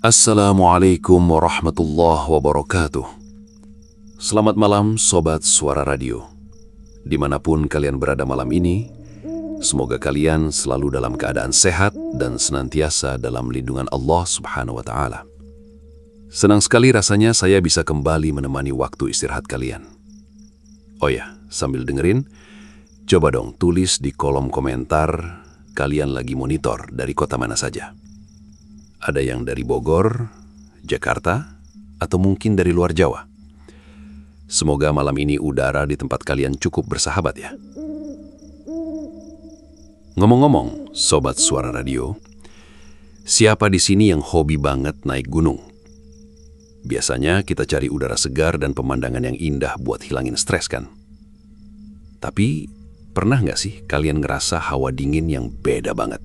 Assalamualaikum warahmatullahi wabarakatuh. Selamat malam Sobat Suara Radio. Dimanapun kalian berada malam ini, semoga kalian selalu dalam keadaan sehat dan senantiasa dalam lindungan Allah Subhanahu wa Ta'ala. Senang sekali rasanya saya bisa kembali menemani waktu istirahat kalian. Oh ya, sambil dengerin, coba dong tulis di kolom komentar kalian lagi monitor dari kota mana saja. Ada yang dari Bogor, Jakarta, atau mungkin dari luar Jawa. Semoga malam ini udara di tempat kalian cukup bersahabat ya. Ngomong-ngomong, Sobat Suara Radio, siapa di sini yang hobi banget naik gunung? Biasanya kita cari udara segar dan pemandangan yang indah buat hilangin stres kan? Tapi, pernah nggak sih kalian ngerasa hawa dingin yang beda banget?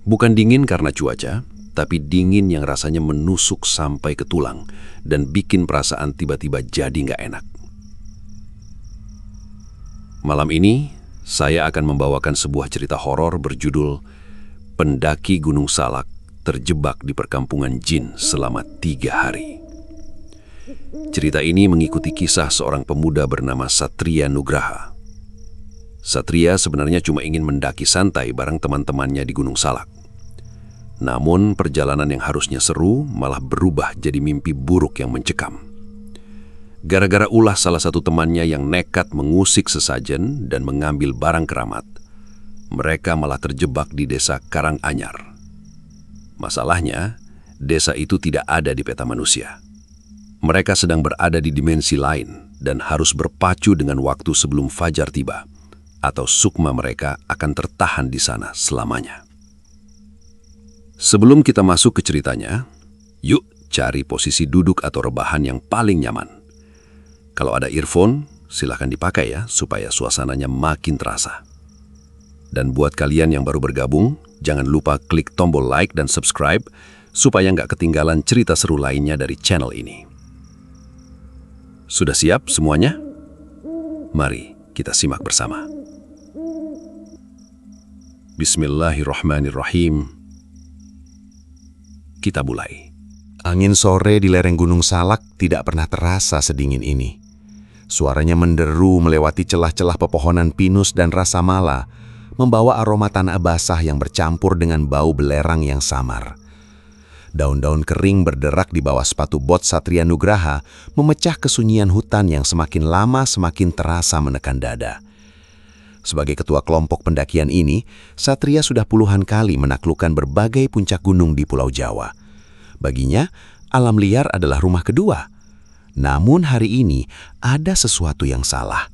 Bukan dingin karena cuaca, tapi dingin yang rasanya menusuk sampai ke tulang dan bikin perasaan tiba-tiba jadi nggak enak. Malam ini, saya akan membawakan sebuah cerita horor berjudul Pendaki Gunung Salak Terjebak di Perkampungan Jin selama 3 hari. Cerita ini mengikuti kisah seorang pemuda bernama Satria Nugraha. Satria sebenarnya cuma ingin mendaki santai bareng teman-temannya di Gunung Salak. Namun perjalanan yang harusnya seru malah berubah jadi mimpi buruk yang mencekam. Gara-gara ulah salah satu temannya yang nekat mengusik sesajen dan mengambil barang keramat, mereka malah terjebak di desa Karanganyar. Masalahnya, desa itu tidak ada di peta manusia. Mereka sedang berada di dimensi lain dan harus berpacu dengan waktu sebelum fajar tiba, atau sukma mereka akan tertahan di sana selamanya. Sebelum kita masuk ke ceritanya, yuk cari posisi duduk atau rebahan yang paling nyaman. Kalau ada earphone, silahkan dipakai ya, supaya suasananya makin terasa. Dan buat kalian yang baru bergabung, jangan lupa klik tombol like dan subscribe, supaya nggak ketinggalan cerita seru lainnya dari channel ini. Sudah siap semuanya? Mari kita simak bersama. Bismillahirrahmanirrahim. Kita mulai. Angin sore di lereng Gunung Salak tidak pernah terasa sedingin ini. Suaranya menderu melewati celah-celah pepohonan pinus dan rasa mala, membawa aroma tanah basah yang bercampur dengan bau belerang yang samar. Daun-daun kering berderak di bawah sepatu bot Satria Nugraha, memecah kesunyian hutan yang semakin lama semakin terasa menekan dada. Sebagai ketua kelompok pendakian ini, Satria sudah puluhan kali menaklukkan berbagai puncak gunung di Pulau Jawa. Baginya, alam liar adalah rumah kedua. Namun hari ini, ada sesuatu yang salah.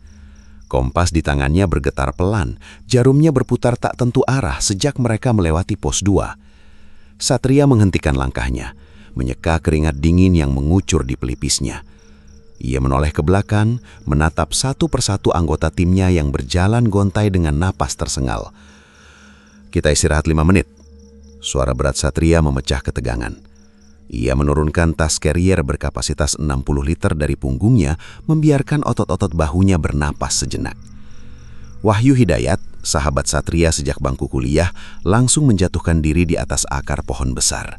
Kompas di tangannya bergetar pelan, jarumnya berputar tak tentu arah sejak mereka melewati pos 2. Satria menghentikan langkahnya, menyeka keringat dingin yang mengucur di pelipisnya. Ia menoleh ke belakang, menatap satu persatu anggota timnya yang berjalan gontai dengan napas tersengal. Kita istirahat 5 menit. Suara berat Satria memecah ketegangan. Ia menurunkan tas carrier berkapasitas 60 liter dari punggungnya, membiarkan otot-otot bahunya bernapas sejenak. Wahyu Hidayat, sahabat Satria sejak bangku kuliah, langsung menjatuhkan diri di atas akar pohon besar.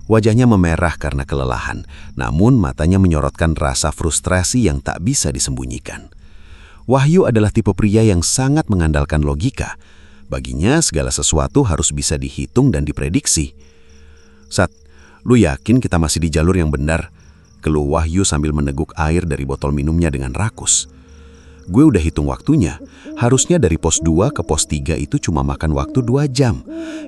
Wajahnya memerah karena kelelahan, namun matanya menyorotkan rasa frustrasi yang tak bisa disembunyikan. Wahyu adalah tipe pria yang sangat mengandalkan logika. Baginya segala sesuatu harus bisa dihitung dan diprediksi. "Sat, lu yakin kita masih di jalur yang benar?" keluh Wahyu sambil meneguk air dari botol minumnya dengan rakus. "Gue udah hitung waktunya. Harusnya dari pos 2 ke pos 3 itu cuma makan waktu 2 jam.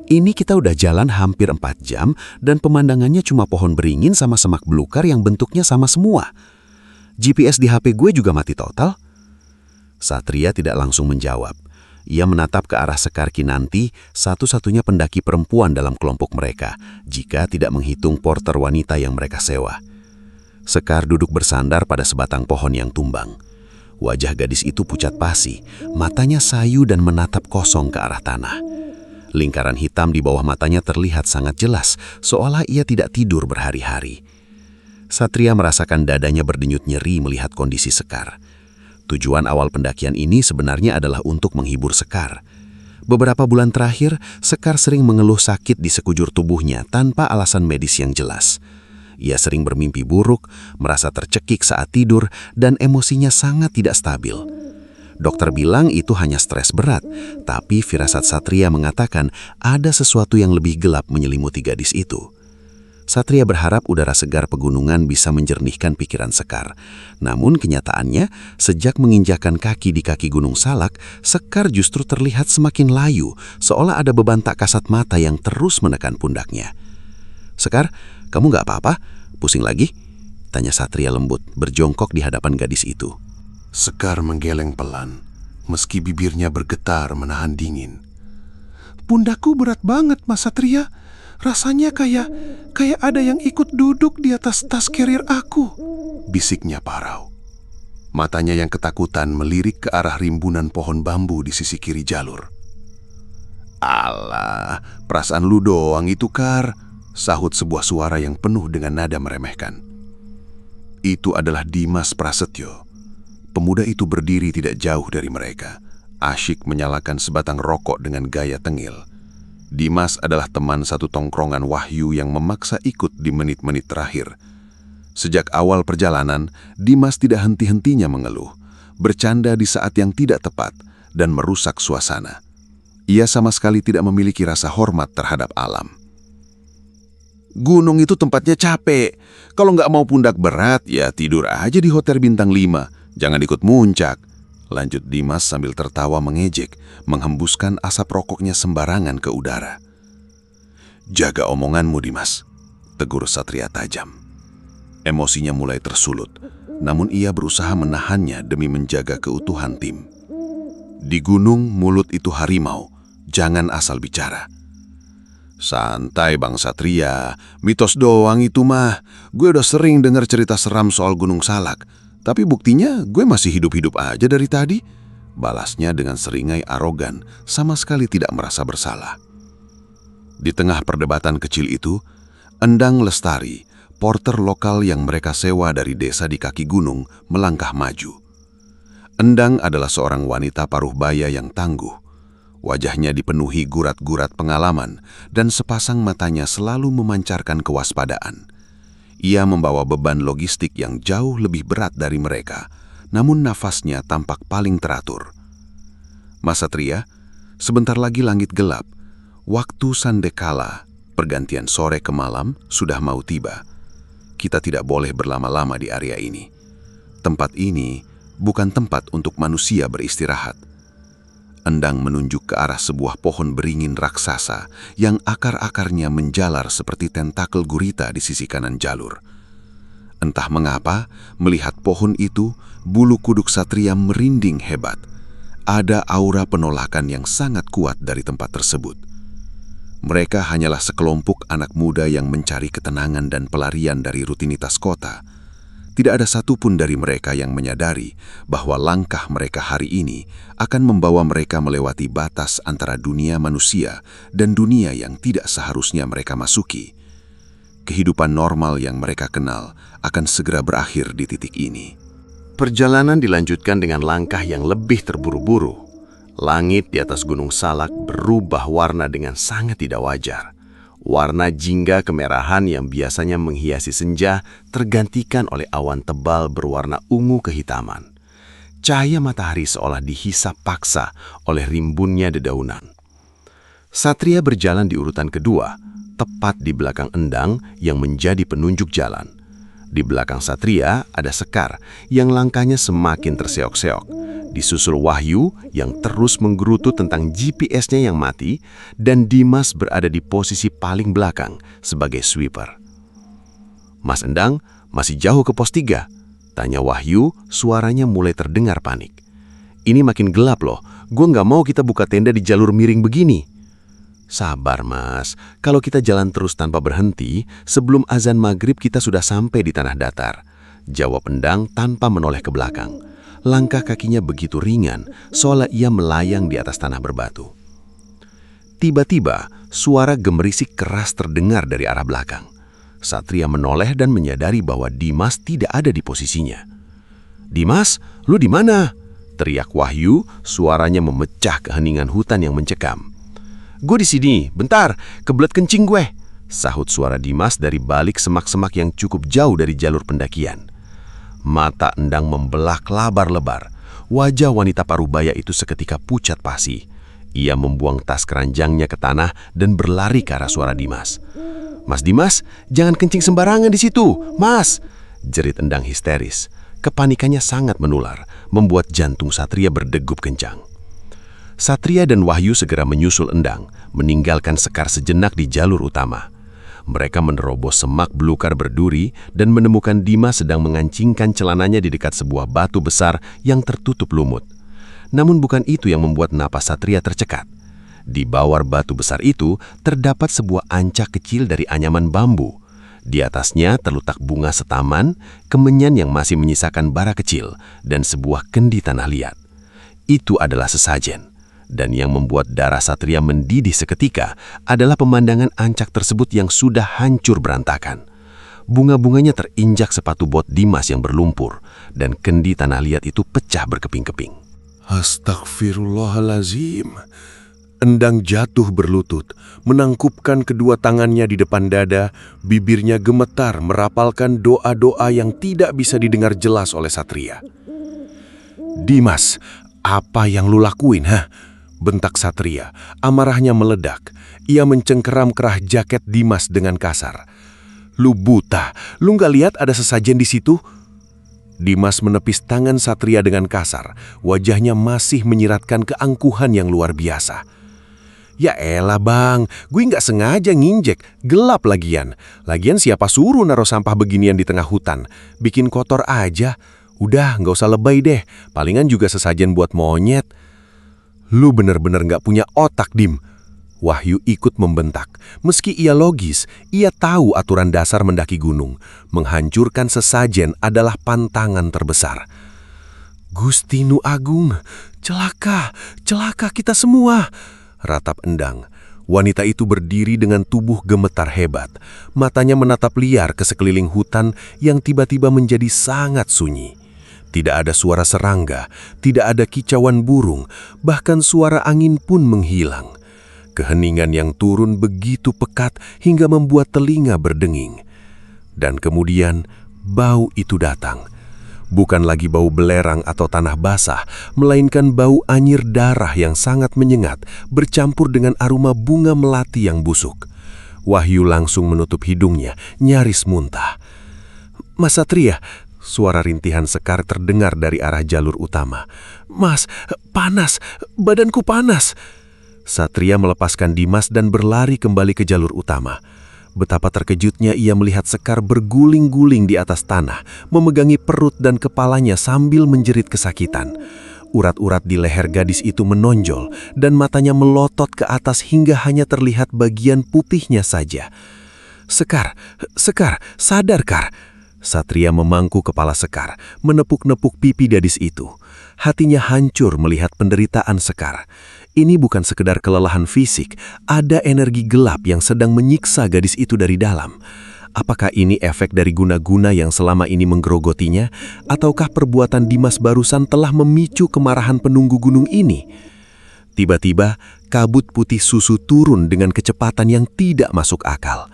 Ini kita udah jalan hampir 4 jam dan pemandangannya cuma pohon beringin sama semak belukar yang bentuknya sama semua. GPS di HP gue juga mati total." Satria tidak langsung menjawab. Ia menatap ke arah Sekar Kinanti, satu-satunya pendaki perempuan dalam kelompok mereka, jika tidak menghitung porter wanita yang mereka sewa. Sekar duduk bersandar pada sebatang pohon yang tumbang. Wajah gadis itu pucat pasi, matanya sayu dan menatap kosong ke arah tanah. Lingkaran hitam di bawah matanya terlihat sangat jelas, seolah ia tidak tidur berhari-hari. Satria merasakan dadanya berdenyut nyeri melihat kondisi Sekar. Tujuan awal pendakian ini sebenarnya adalah untuk menghibur Sekar. Beberapa bulan terakhir, Sekar sering mengeluh sakit di sekujur tubuhnya tanpa alasan medis yang jelas. Ia sering bermimpi buruk, merasa tercekik saat tidur, dan emosinya sangat tidak stabil. Dokter bilang itu hanya stres berat, tapi firasat Satria mengatakan ada sesuatu yang lebih gelap menyelimuti gadis itu. Satria berharap udara segar pegunungan bisa menjernihkan pikiran Sekar. Namun kenyataannya, sejak menginjakan kaki di kaki Gunung Salak, Sekar justru terlihat semakin layu, seolah ada beban tak kasat mata yang terus menekan pundaknya. "Sekar, kamu nggak apa-apa? Pusing lagi?" tanya Satria lembut, berjongkok di hadapan gadis itu. Sekar menggeleng pelan, meski bibirnya bergetar menahan dingin. "Pundakku berat banget, Mas Satria. Rasanya kayak ada yang ikut duduk di atas tas carrier aku," bisiknya parau. Matanya yang ketakutan melirik ke arah rimbunan pohon bambu di sisi kiri jalur. "Alah, perasaan lu doang itu, Kar," sahut sebuah suara yang penuh dengan nada meremehkan. Itu adalah Dimas Prasetyo. Pemuda itu berdiri tidak jauh dari mereka, asyik menyalakan sebatang rokok dengan gaya tengil. Dimas adalah teman satu tongkrongan Wahyu yang memaksa ikut di menit-menit terakhir. Sejak awal perjalanan, Dimas tidak henti-hentinya mengeluh, bercanda di saat yang tidak tepat, dan merusak suasana. Ia sama sekali tidak memiliki rasa hormat terhadap alam. "Gunung itu tempatnya capek. Kalau nggak mau pundak berat, ya tidur aja di Hotel Bintang 5. Jangan ikut muncak," lanjut Dimas sambil tertawa mengejek, menghembuskan asap rokoknya sembarangan ke udara. "Jaga omonganmu, Dimas," tegur Satria tajam. Emosinya mulai tersulut, namun ia berusaha menahannya demi menjaga keutuhan tim. "Di gunung mulut itu harimau, jangan asal bicara." "Santai Bang Satria, mitos doang itu mah. Gue udah sering dengar cerita seram soal Gunung Salak. Tapi buktinya gue masih hidup-hidup aja dari tadi," balasnya dengan seringai arogan, sama sekali tidak merasa bersalah. Di tengah perdebatan kecil itu, Endang Lestari, porter lokal yang mereka sewa dari desa di kaki gunung, melangkah maju. Endang adalah seorang wanita paruh baya yang tangguh. Wajahnya dipenuhi gurat-gurat pengalaman, dan sepasang matanya selalu memancarkan kewaspadaan. Ia membawa beban logistik yang jauh lebih berat dari mereka, namun nafasnya tampak paling teratur. "Mas Satria, sebentar lagi langit gelap. Waktu sandekala, pergantian sore ke malam, sudah mau tiba. Kita tidak boleh berlama-lama di area ini. Tempat ini bukan tempat untuk manusia beristirahat." Endang menunjuk ke arah sebuah pohon beringin raksasa yang akar-akarnya menjalar seperti tentakel gurita di sisi kanan jalur. Entah mengapa, melihat pohon itu, bulu kuduk Satria merinding hebat. Ada aura penolakan yang sangat kuat dari tempat tersebut. Mereka hanyalah sekelompok anak muda yang mencari ketenangan dan pelarian dari rutinitas kota. Tidak ada satupun dari mereka yang menyadari bahwa langkah mereka hari ini akan membawa mereka melewati batas antara dunia manusia dan dunia yang tidak seharusnya mereka masuki. Kehidupan normal yang mereka kenal akan segera berakhir di titik ini. Perjalanan dilanjutkan dengan langkah yang lebih terburu-buru. Langit di atas Gunung Salak berubah warna dengan sangat tidak wajar. Warna jingga kemerahan yang biasanya menghiasi senja tergantikan oleh awan tebal berwarna ungu kehitaman. Cahaya matahari seolah dihisap paksa oleh rimbunnya dedaunan. Satria berjalan di urutan kedua, tepat di belakang Endang yang menjadi penunjuk jalan. Di belakang Satria ada Sekar yang langkahnya semakin terseok-seok. Disusul Wahyu yang terus menggerutu tentang GPS-nya yang mati, dan Dimas berada di posisi paling belakang sebagai sweeper. "Mas Endang, masih jauh ke pos 3? Tanya Wahyu, suaranya mulai terdengar panik. "Ini makin gelap loh, gue nggak mau kita buka tenda di jalur miring begini." "Sabar Mas, kalau kita jalan terus tanpa berhenti, sebelum azan maghrib kita sudah sampai di tanah datar," jawab Endang tanpa menoleh ke belakang. Langkah kakinya begitu ringan, seolah ia melayang di atas tanah berbatu. Tiba-tiba, suara gemerisik keras terdengar dari arah belakang. Satria menoleh dan menyadari bahwa Dimas tidak ada di posisinya. "Dimas, lu di mana?" Teriak Wahyu, suaranya memecah keheningan hutan yang mencekam. "Gue di sini, bentar, kebelet kencing gue," sahut suara Dimas dari balik semak-semak yang cukup jauh dari jalur pendakian. Mata Endang membelah lebar-lebar. Wajah wanita parubaya itu seketika pucat pasi. Ia membuang tas keranjangnya ke tanah dan berlari ke arah suara Dimas. "Mas Dimas, jangan kencing sembarangan di situ, Mas!" jerit Endang histeris. Kepanikannya sangat menular, membuat jantung Satria berdegup kencang. Satria dan Wahyu segera menyusul Endang, meninggalkan Sekar sejenak di jalur utama. Mereka menerobos semak belukar berduri dan menemukan Dimas sedang mengancingkan celananya di dekat sebuah batu besar yang tertutup lumut. Namun bukan itu yang membuat napas Satria tercekat. Di bawah batu besar itu terdapat sebuah ancak kecil dari anyaman bambu. Di atasnya terletak bunga setaman, kemenyan yang masih menyisakan bara kecil, dan sebuah kendi tanah liat. Itu adalah sesajen. Dan yang membuat darah Satria mendidih seketika adalah pemandangan ancak tersebut yang sudah hancur berantakan. Bunga-bunganya terinjak sepatu bot Dimas yang berlumpur, dan kendi tanah liat itu pecah berkeping-keping. Astagfirullahalazim. Endang jatuh berlutut, menangkupkan kedua tangannya di depan dada, bibirnya gemetar merapalkan doa-doa yang tidak bisa didengar jelas oleh Satria. "Dimas, apa yang lu lakuin, hah?" bentak Satria. Amarahnya meledak. Ia mencengkeram kerah jaket Dimas dengan kasar. "Lu buta, lu nggak lihat ada sesajen di situ?" Dimas menepis tangan Satria dengan kasar. Wajahnya masih menyiratkan keangkuhan yang luar biasa. "Ya elah bang, gue nggak sengaja nginjek, gelap lagian. Lagian siapa suruh naruh sampah beginian di tengah hutan? Bikin kotor aja. Udah, nggak usah lebay deh, palingan juga sesajen buat monyet." "Lu bener-bener nggak punya otak, Dim." Wahyu ikut membentak. Meski ia logis, ia tahu aturan dasar mendaki gunung. Menghancurkan sesajen adalah pantangan terbesar. "Gusti Nu Agung, celaka kita semua," ratap Endang. Wanita itu berdiri dengan tubuh gemetar hebat. Matanya menatap liar ke sekeliling hutan yang tiba-tiba menjadi sangat sunyi. Tidak ada suara serangga, tidak ada kicauan burung, bahkan suara angin pun menghilang. Keheningan yang turun begitu pekat hingga membuat telinga berdenging. Dan kemudian bau itu datang. Bukan lagi bau belerang atau tanah basah, melainkan bau anyir darah yang sangat menyengat, bercampur dengan aroma bunga melati yang busuk. Wahyu langsung menutup hidungnya, nyaris muntah. "Mas Satria," suara rintihan Sekar terdengar dari arah jalur utama. "Mas, panas, badanku panas." Satria melepaskan Dimas dan berlari kembali ke jalur utama. Betapa terkejutnya ia melihat Sekar berguling-guling di atas tanah, memegangi perut dan kepalanya sambil menjerit kesakitan. Urat-urat di leher gadis itu menonjol dan matanya melotot ke atas hingga hanya terlihat bagian putihnya saja. Sekar, sadar Kar." Satria memangku kepala Sekar, menepuk-nepuk pipi gadis itu. Hatinya hancur melihat penderitaan Sekar. Ini bukan sekedar kelelahan fisik, ada energi gelap yang sedang menyiksa gadis itu dari dalam. Apakah ini efek dari guna-guna yang selama ini menggerogotinya, ataukah perbuatan Dimas barusan telah memicu kemarahan penunggu gunung ini? Tiba-tiba, kabut putih susu turun dengan kecepatan yang tidak masuk akal.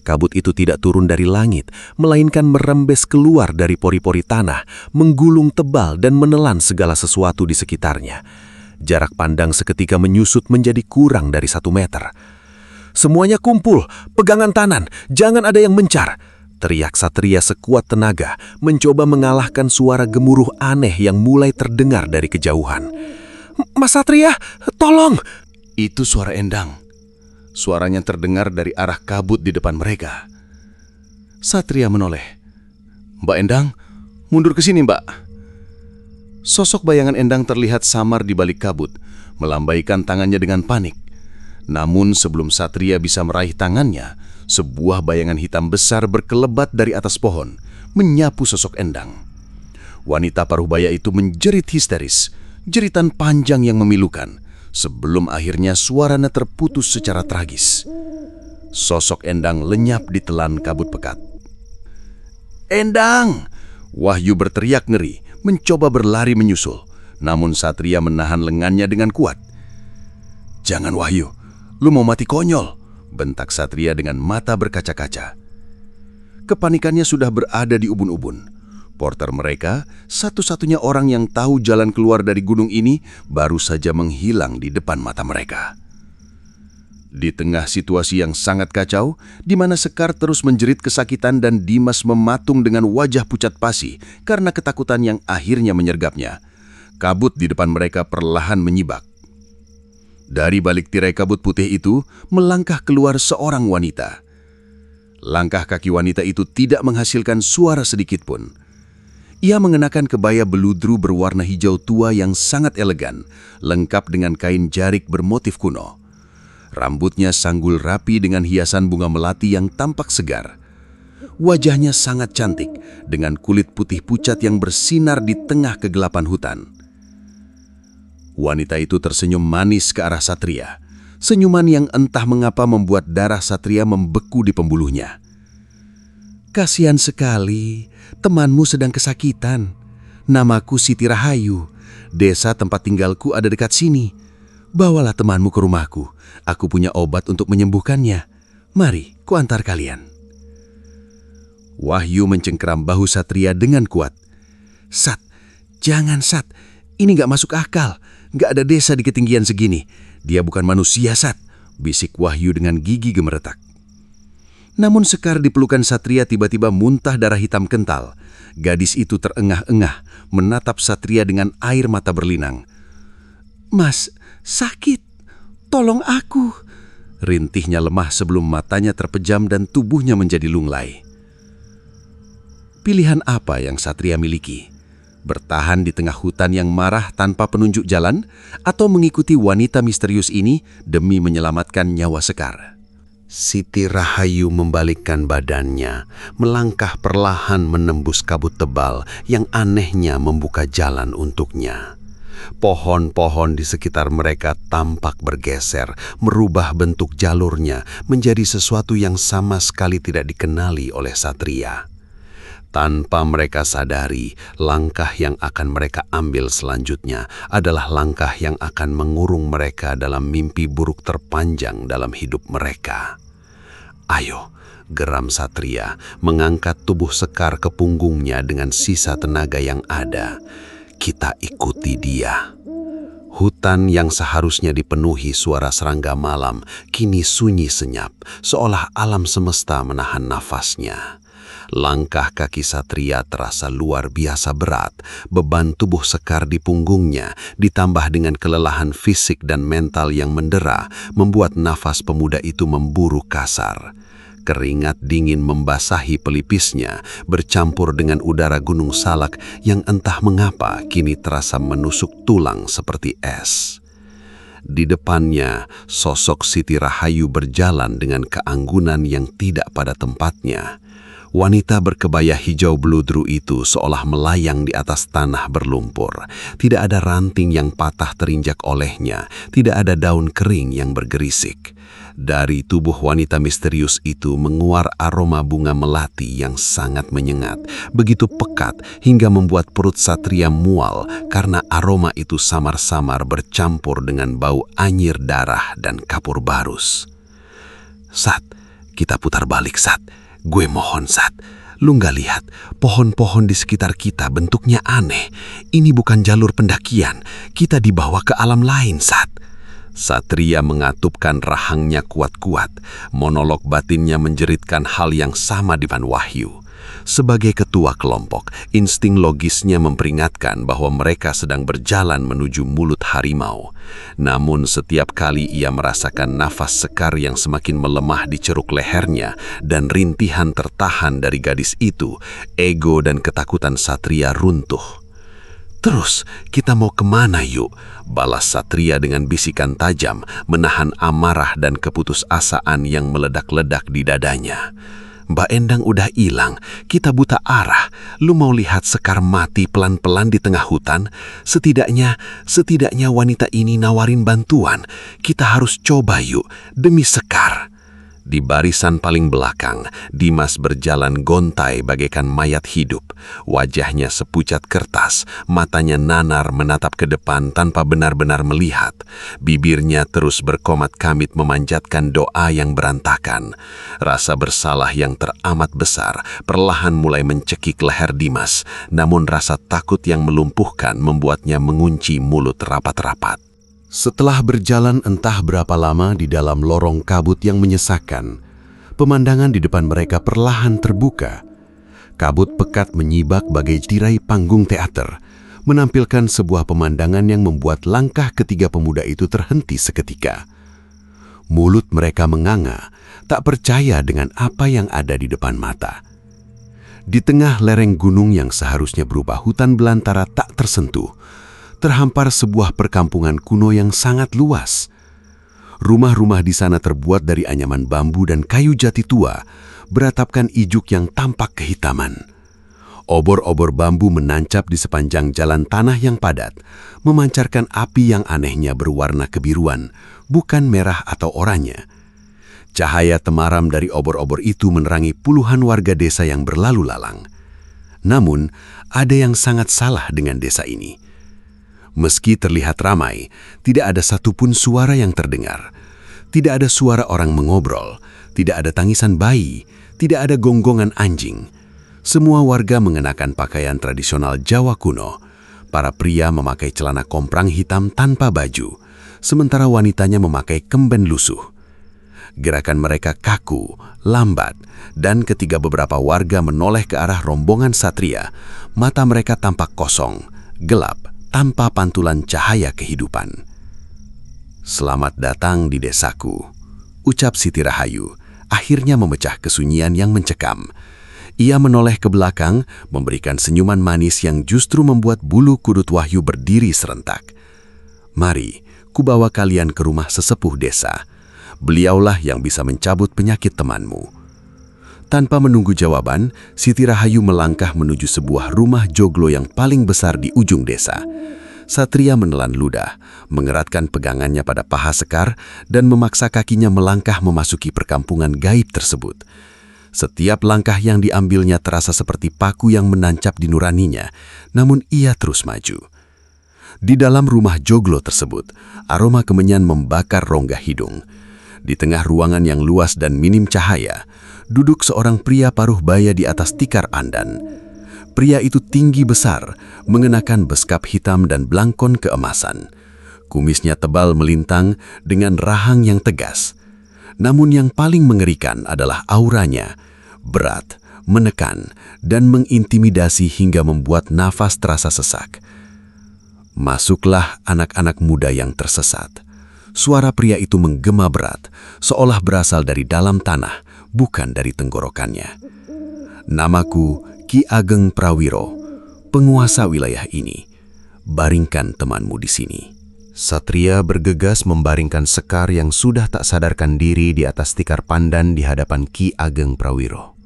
Kabut itu tidak turun dari langit, melainkan merembes keluar dari pori-pori tanah, menggulung tebal dan menelan segala sesuatu di sekitarnya. Jarak pandang seketika menyusut menjadi kurang dari 1 meter. "Semuanya kumpul, pegangan tangan, jangan ada yang mencar," teriak Satria sekuat tenaga, mencoba mengalahkan suara gemuruh aneh yang mulai terdengar dari kejauhan. "Mas Satria, tolong!" Itu suara Endang. Suaranya terdengar dari arah kabut di depan mereka. Satria menoleh. "Mbak Endang, mundur ke sini, Mbak." Sosok bayangan Endang terlihat samar di balik kabut, melambaikan tangannya dengan panik. Namun sebelum Satria bisa meraih tangannya, sebuah bayangan hitam besar berkelebat dari atas pohon, menyapu sosok Endang. Wanita parubaya itu menjerit histeris, jeritan panjang yang memilukan, sebelum akhirnya suaranya terputus secara tragis. Sosok Endang lenyap di telan kabut pekat. "Endang!" Wahyu berteriak ngeri, mencoba berlari menyusul. Namun Satria menahan lengannya dengan kuat. "Jangan Wahyu, lu mau mati konyol," bentak Satria dengan mata berkaca-kaca. Kepanikannya sudah berada di ubun-ubun. Porter mereka, satu-satunya orang yang tahu jalan keluar dari gunung ini, baru saja menghilang di depan mata mereka. Di tengah situasi yang sangat kacau, di mana Sekar terus menjerit kesakitan dan Dimas mematung dengan wajah pucat pasi karena ketakutan yang akhirnya menyergapnya, kabut di depan mereka perlahan menyibak. Dari balik tirai kabut putih itu, melangkah keluar seorang wanita. Langkah kaki wanita itu tidak menghasilkan suara sedikit pun. Ia mengenakan kebaya beludru berwarna hijau tua yang sangat elegan, lengkap dengan kain jarik bermotif kuno. Rambutnya sanggul rapi dengan hiasan bunga melati yang tampak segar. Wajahnya sangat cantik, dengan kulit putih pucat yang bersinar di tengah kegelapan hutan. Wanita itu tersenyum manis ke arah Satria. Senyuman yang entah mengapa membuat darah Satria membeku di pembuluhnya. "Kasihan sekali, temanmu sedang kesakitan. Namaku Siti Rahayu. Desa tempat tinggalku ada dekat sini. Bawalah temanmu ke rumahku. Aku punya obat untuk menyembuhkannya. Mari, kuantar kalian." Wahyu mencengkeram bahu Satria dengan kuat. "Sat, jangan Sat. Ini gak masuk akal. Gak ada desa di ketinggian segini. Dia bukan manusia, Sat," bisik Wahyu dengan gigi gemeretak. Namun Sekar di pelukan Satria tiba-tiba muntah darah hitam kental. Gadis itu terengah-engah, menatap Satria dengan air mata berlinang. "Mas, sakit. Tolong aku." Rintihnya lemah sebelum matanya terpejam dan tubuhnya menjadi lunglai. Pilihan apa yang Satria miliki? Bertahan di tengah hutan yang marah tanpa penunjuk jalan, atau mengikuti wanita misterius ini demi menyelamatkan nyawa Sekar? Siti Rahayu membalikkan badannya, melangkah perlahan menembus kabut tebal yang anehnya membuka jalan untuknya. Pohon-pohon di sekitar mereka tampak bergeser, merubah bentuk jalurnya menjadi sesuatu yang sama sekali tidak dikenali oleh Satria. Tanpa mereka sadari, langkah yang akan mereka ambil selanjutnya adalah langkah yang akan mengurung mereka dalam mimpi buruk terpanjang dalam hidup mereka. "Ayo," geram Satria, mengangkat tubuh Sekar ke punggungnya dengan sisa tenaga yang ada. "Kita ikuti dia." Hutan yang seharusnya dipenuhi suara serangga malam kini sunyi senyap, seolah alam semesta menahan nafasnya. Langkah kaki Satria terasa luar biasa berat. Beban tubuh Sekar di punggungnya ditambah dengan kelelahan fisik dan mental yang mendera membuat nafas pemuda itu memburu kasar. Keringat dingin membasahi pelipisnya, bercampur dengan udara Gunung Salak yang entah mengapa kini terasa menusuk tulang seperti es. Di depannya, sosok Siti Rahayu berjalan dengan keanggunan yang tidak pada tempatnya. Wanita berkebaya hijau beludru itu seolah melayang di atas tanah berlumpur. Tidak ada ranting yang patah terinjak olehnya, tidak ada daun kering yang bergerisik. Dari tubuh wanita misterius itu menguar aroma bunga melati yang sangat menyengat, begitu pekat hingga membuat perut Satria mual karena aroma itu samar-samar bercampur dengan bau anyir darah dan kapur barus. "Sat, kita putar balik, Sat. Gue mohon, Sat. Lu nggak lihat pohon-pohon di sekitar kita bentuknya aneh. Ini bukan jalur pendakian. Kita dibawa ke alam lain, Sat." Satria mengatupkan rahangnya kuat-kuat. Monolog batinnya menjeritkan hal yang sama dengan Wahyu. Sebagai ketua kelompok, insting logisnya memperingatkan bahwa mereka sedang berjalan menuju mulut harimau. Namun setiap kali ia merasakan nafas Sekar yang semakin melemah di ceruk lehernya dan rintihan tertahan dari gadis itu, ego dan ketakutan Satria runtuh. "Terus, kita mau kemana yuk?" balas Satria dengan bisikan tajam, menahan amarah dan keputusasaan yang meledak-ledak di dadanya. "Mbak Endang udah hilang, kita buta arah. Lu mau lihat Sekar mati pelan-pelan di tengah hutan? Setidaknya wanita ini nawarin bantuan. Kita harus coba yuk, demi Sekar." Di barisan paling belakang, Dimas berjalan gontai bagaikan mayat hidup. Wajahnya sepucat kertas, matanya nanar menatap ke depan tanpa benar-benar melihat. Bibirnya terus berkomat-kamit memanjatkan doa yang berantakan. Rasa bersalah yang teramat besar perlahan mulai mencekik leher Dimas, namun rasa takut yang melumpuhkan membuatnya mengunci mulut rapat-rapat. Setelah berjalan entah berapa lama di dalam lorong kabut yang menyesakkan, pemandangan di depan mereka perlahan terbuka. Kabut pekat menyibak bagai tirai panggung teater, menampilkan sebuah pemandangan yang membuat langkah ketiga pemuda itu terhenti seketika. Mulut mereka menganga, tak percaya dengan apa yang ada di depan mata. Di tengah lereng gunung yang seharusnya berupa hutan belantara tak tersentuh, terhampar sebuah perkampungan kuno yang sangat luas. Rumah-rumah di sana terbuat dari anyaman bambu dan kayu jati tua, beratapkan ijuk yang tampak kehitaman. Obor-obor bambu menancap di sepanjang jalan tanah yang padat, memancarkan api yang anehnya berwarna kebiruan, bukan merah atau oranye. Cahaya temaram dari obor-obor itu menerangi puluhan warga desa yang berlalu lalang. Namun, ada yang sangat salah dengan desa ini. Meski terlihat ramai, tidak ada satupun suara yang terdengar. Tidak ada suara orang mengobrol, tidak ada tangisan bayi, tidak ada gonggongan anjing. Semua warga mengenakan pakaian tradisional Jawa kuno. Para pria memakai celana komprang hitam tanpa baju, sementara wanitanya memakai kemben lusuh. Gerakan mereka kaku, lambat, dan ketika beberapa warga menoleh ke arah rombongan satria, mata mereka tampak kosong, gelap, tanpa pantulan cahaya kehidupan. "Selamat datang di desaku," ucap Siti Rahayu, akhirnya memecah kesunyian yang mencekam. Ia menoleh ke belakang, memberikan senyuman manis yang justru membuat bulu kudut Wahyu berdiri serentak. "Mari, kubawa kalian ke rumah sesepuh desa. Beliaulah yang bisa mencabut penyakit temanmu." Tanpa menunggu jawaban, Siti Rahayu melangkah menuju sebuah rumah joglo yang paling besar di ujung desa. Satria menelan ludah, mengeratkan pegangannya pada paha Sekar, dan memaksa kakinya melangkah memasuki perkampungan gaib tersebut. Setiap langkah yang diambilnya terasa seperti paku yang menancap di nuraninya, namun ia terus maju. Di dalam rumah joglo tersebut, aroma kemenyan membakar rongga hidung. Di tengah ruangan yang luas dan minim cahaya, duduk seorang pria paruh baya di atas tikar andan. Pria itu tinggi besar, mengenakan beskap hitam dan belangkon keemasan. Kumisnya tebal melintang dengan rahang yang tegas. Namun yang paling mengerikan adalah auranya, berat, menekan, dan mengintimidasi hingga membuat nafas terasa sesak. "Masuklah anak-anak muda yang tersesat." Suara pria itu menggema berat, seolah berasal dari dalam tanah, bukan dari tenggorokannya. "Namaku Ki Ageng Prawiro, penguasa wilayah ini. Baringkan temanmu di sini." Satria bergegas membaringkan Sekar yang sudah tak sadarkan diri di atas tikar pandan di hadapan Ki Ageng Prawiro.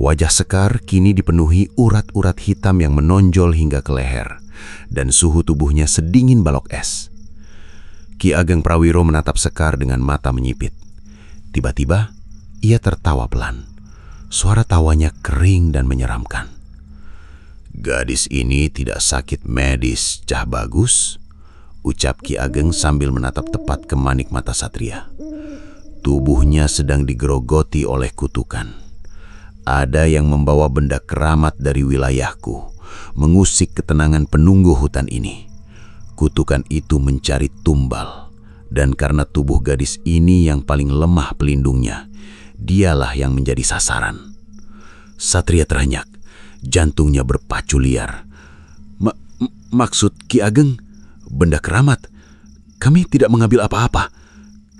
Wajah Sekar kini dipenuhi urat-urat hitam yang menonjol hingga ke leher, dan suhu tubuhnya sedingin balok es. Ki Ageng Prawiro menatap Sekar dengan mata menyipit. Tiba-tiba, ia tertawa pelan. Suara tawanya kering dan menyeramkan. "Gadis ini tidak sakit medis, Cah Bagus," ucap Ki Ageng sambil menatap tepat ke manik mata Satria. "Tubuhnya sedang digerogoti oleh kutukan. Ada yang membawa benda keramat dari wilayahku, mengusik ketenangan penunggu hutan ini. Kutukan itu mencari tumbal, dan karena tubuh gadis ini yang paling lemah pelindungnya, dialah yang menjadi sasaran." Satria terenyak, jantungnya berpacu liar. Maksud Ki Ageng, benda keramat? Kami tidak mengambil apa-apa.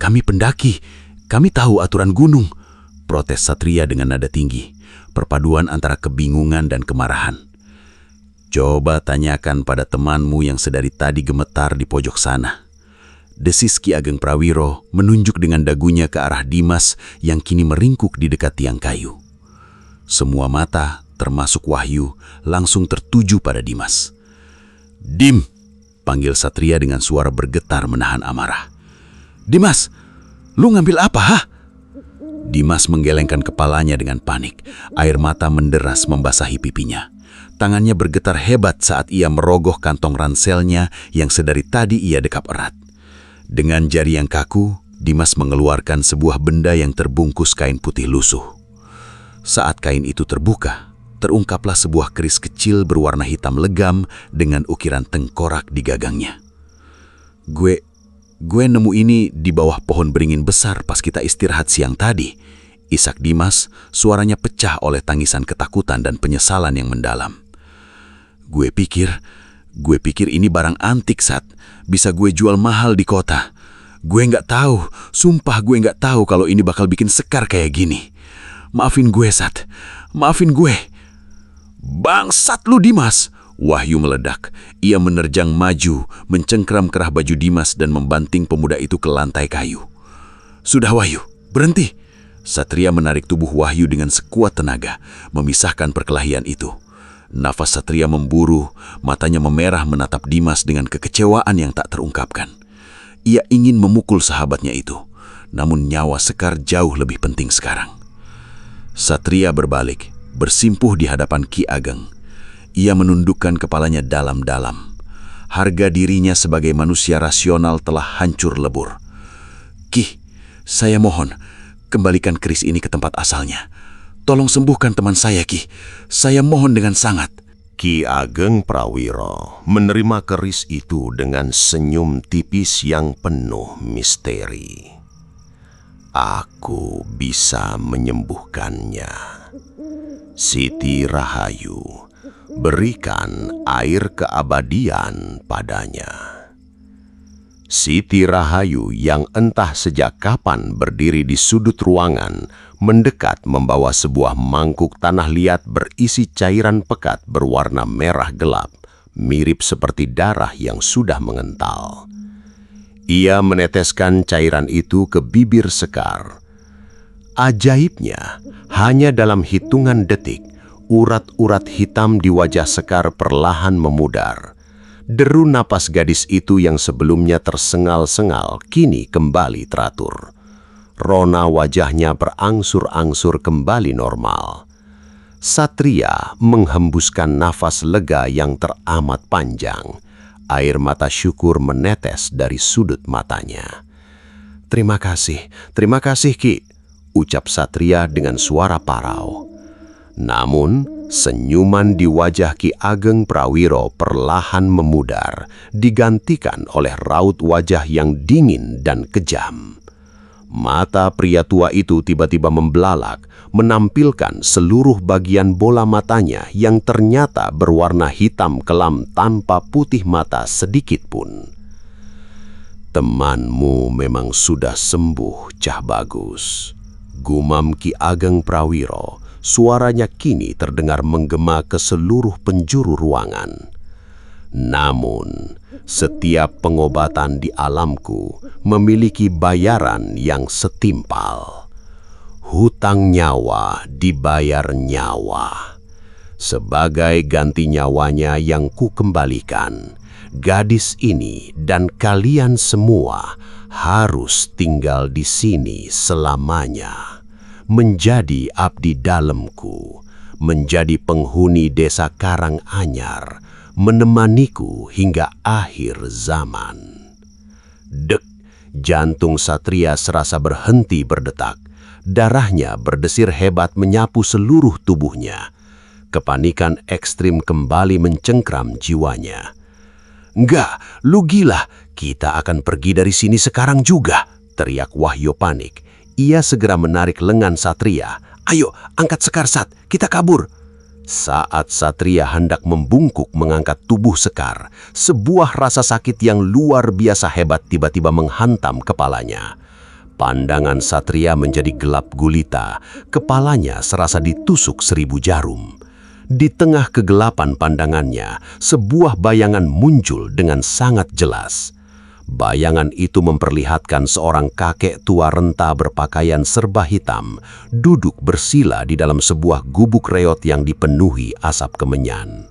Kami pendaki, kami tahu aturan gunung," protes Satria dengan nada tinggi, perpaduan antara kebingungan dan kemarahan. "Coba tanyakan pada temanmu yang sedari tadi gemetar di pojok sana," desis Ki Ageng Prawiro menunjuk dengan dagunya ke arah Dimas yang kini meringkuk di dekat tiang kayu. Semua mata, termasuk Wahyu, langsung tertuju pada Dimas. "Dim!" panggil Satria dengan suara bergetar menahan amarah. "Dimas, lu ngambil apa, ha?" Dimas menggelengkan kepalanya dengan panik. Air mata menderas membasahi pipinya. Tangannya bergetar hebat saat ia merogoh kantong ranselnya yang sedari tadi ia dekap erat. Dengan jari yang kaku, Dimas mengeluarkan sebuah benda yang terbungkus kain putih lusuh. Saat kain itu terbuka, terungkaplah sebuah keris kecil berwarna hitam legam dengan ukiran tengkorak di gagangnya. Gue nemu ini di bawah pohon beringin besar pas kita istirahat siang tadi. Isak Dimas, suaranya pecah oleh tangisan ketakutan dan penyesalan yang mendalam. Gue pikir ini barang antik, Sat. Bisa gue jual mahal di kota. Gue nggak tahu, sumpah gue nggak tahu kalau ini bakal bikin Sekar kayak gini. Maafin gue, Sat. Maafin gue. Bangsat lu, Dimas! Wahyu meledak. Ia menerjang maju, mencengkram kerah baju Dimas dan membanting pemuda itu ke lantai kayu. Sudah, Wahyu, berhenti! Satria menarik tubuh Wahyu dengan sekuat tenaga, memisahkan perkelahian itu. Nafas Satria memburu, matanya memerah menatap Dimas dengan kekecewaan yang tak terungkapkan. Ia ingin memukul sahabatnya itu, namun nyawa Sekar jauh lebih penting sekarang. Satria berbalik, bersimpuh di hadapan Ki Ageng. Ia menundukkan kepalanya dalam-dalam. Harga dirinya sebagai manusia rasional telah hancur lebur. Ki, saya mohon, kembalikan keris ini ke tempat asalnya. Tolong sembuhkan teman saya, Ki. Saya mohon dengan sangat. Ki Ageng Prawiro menerima keris itu dengan senyum tipis yang penuh misteri. Aku bisa menyembuhkannya. Siti Rahayu, berikan air keabadian padanya. Siti Rahayu yang entah sejak kapan berdiri di sudut ruangan, mendekat membawa sebuah mangkuk tanah liat berisi cairan pekat berwarna merah gelap, mirip seperti darah yang sudah mengental. Ia meneteskan cairan itu ke bibir Sekar. Ajaibnya, hanya dalam hitungan detik, urat-urat hitam di wajah Sekar perlahan memudar. Deru napas gadis itu yang sebelumnya tersengal-sengal kini kembali teratur. Rona wajahnya berangsur-angsur kembali normal. Satria menghembuskan nafas lega yang teramat panjang. Air mata syukur menetes dari sudut matanya. Terima kasih Ki, ucap Satria dengan suara parau. Namun, senyuman di wajah Ki Ageng Prawiro perlahan memudar, digantikan oleh raut wajah yang dingin dan kejam. Mata pria tua itu tiba-tiba membelalak, menampilkan seluruh bagian bola matanya yang ternyata berwarna hitam kelam tanpa putih mata sedikit pun. Temanmu memang sudah sembuh, Cah Bagus, gumam Ki Ageng Prawiro. Suaranya kini terdengar menggema ke seluruh penjuru ruangan. Namun, setiap pengobatan di alamku memiliki bayaran yang setimpal. Hutang nyawa dibayar nyawa. Sebagai ganti nyawanya yang kukembalikan, gadis ini dan kalian semua harus tinggal di sini selamanya. Menjadi abdi dalamku, menjadi penghuni desa Karanganyar, menemaniku hingga akhir zaman. Dek, jantung Satria serasa berhenti berdetak. Darahnya berdesir hebat menyapu seluruh tubuhnya. Kepanikan ekstrim kembali mencengkram jiwanya. Enggak, lu gila, kita akan pergi dari sini sekarang juga, teriak Wahyu panik. Ia segera menarik lengan Satria. Ayo, angkat Sekar, Sat, kita kabur. Saat Satria hendak membungkuk mengangkat tubuh Sekar, sebuah rasa sakit yang luar biasa hebat tiba-tiba menghantam kepalanya. Pandangan Satria menjadi gelap gulita, kepalanya serasa ditusuk 1000 jarum. Di tengah kegelapan pandangannya, sebuah bayangan muncul dengan sangat jelas. Bayangan itu memperlihatkan seorang kakek tua renta berpakaian serba hitam, duduk bersila di dalam sebuah gubuk reot yang dipenuhi asap kemenyan.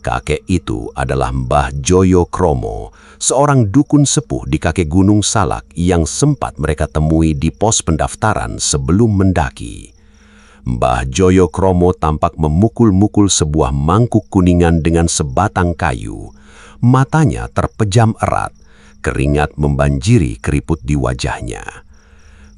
Kakek itu adalah Mbah Joyo Kromo, seorang dukun sepuh di kaki Gunung Salak yang sempat mereka temui di pos pendaftaran sebelum mendaki. Mbah Joyo Kromo tampak memukul-mukul sebuah mangkuk kuningan dengan sebatang kayu. Matanya terpejam erat, keringat membanjiri keriput di wajahnya.